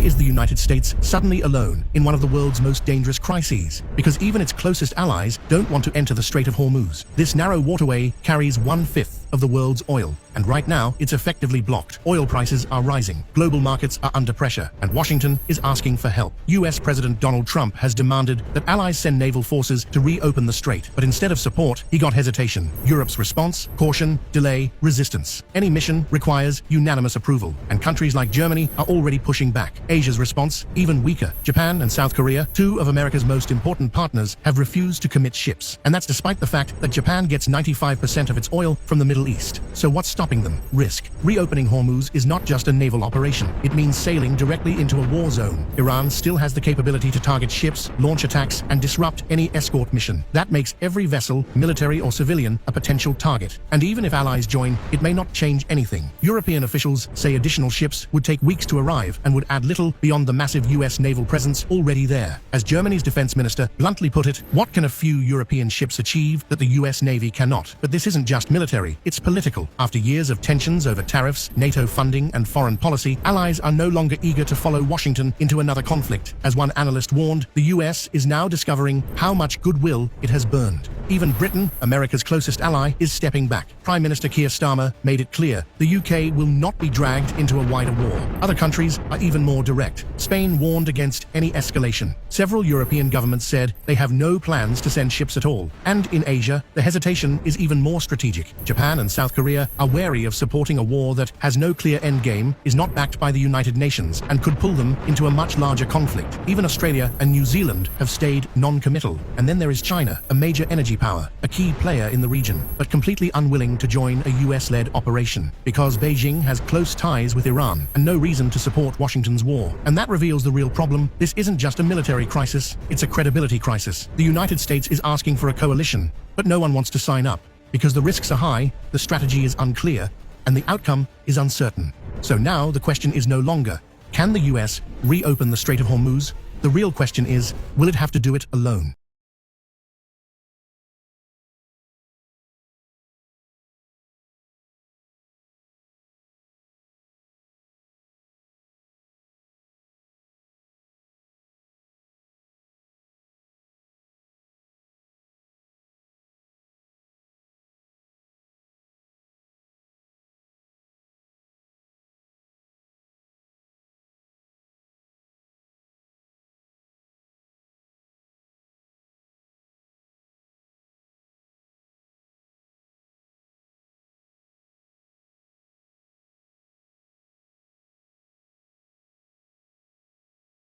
is the United States suddenly alone in one of the world's most dangerous crises? Because even its closest allies don't want to enter the Strait of Hormuz. This narrow waterway carries 1/5 of the world's oil, and right now it's effectively blocked. Oil prices are rising, global markets are under pressure, and Washington is asking for help. US President Donald Trump has demanded that allies send naval forces to reopen the strait, but instead of support, he got hesitation. Europe's response: caution, delay, resistance. Any mission requires unanimous approval, and countries like Germany are already pushing back. Asia's response: even weaker. Japan and South Korea, two of America's most important partners, have refused to commit ships, and that's despite the fact that Japan gets 95% of its oil from the Middle East. So what's stopping them? Risk. Reopening Hormuz is not just a naval operation. It means sailing directly into a war zone. Iran still has the capability to target ships, launch attacks, and disrupt any escort mission. That makes every vessel, military or civilian, a potential target. And even if allies join, it may not change anything. European officials say additional ships would take weeks to arrive and would add little beyond the massive US naval presence already there. As Germany's defense minister bluntly put it, what can a few European ships achieve that the US Navy cannot? But this isn't just military. It's political. After years of tensions over tariffs, NATO funding, and foreign policy, allies are no longer eager to follow Washington into another conflict. As one analyst warned, the US is now discovering how much goodwill it has burned. Even Britain, America's closest ally, is stepping back. Prime Minister Keir Starmer made it clear the UK will not be dragged into a wider war. Other countries are even more direct. Spain warned against any escalation. Several European governments said they have no plans to send ships at all. And in Asia, the hesitation is even more strategic. Japan and South Korea are wary of supporting a war that has no clear endgame, is not backed by the United Nations, and could pull them into a much larger conflict. Even Australia and New Zealand have stayed non-committal. And then there is China, a major energy power, a key player in the region, but completely unwilling to join a US-led operation, because Beijing has close ties with Iran and no reason to support Washington's war. And that reveals the real problem. This isn't just a military crisis, it's a credibility crisis. The United States is asking for a coalition, but no one wants to sign up, because the risks are high, the strategy is unclear, and the outcome is uncertain. So now the question is no longer, can the US reopen the Strait of Hormuz? The real question is, will it have to do it alone?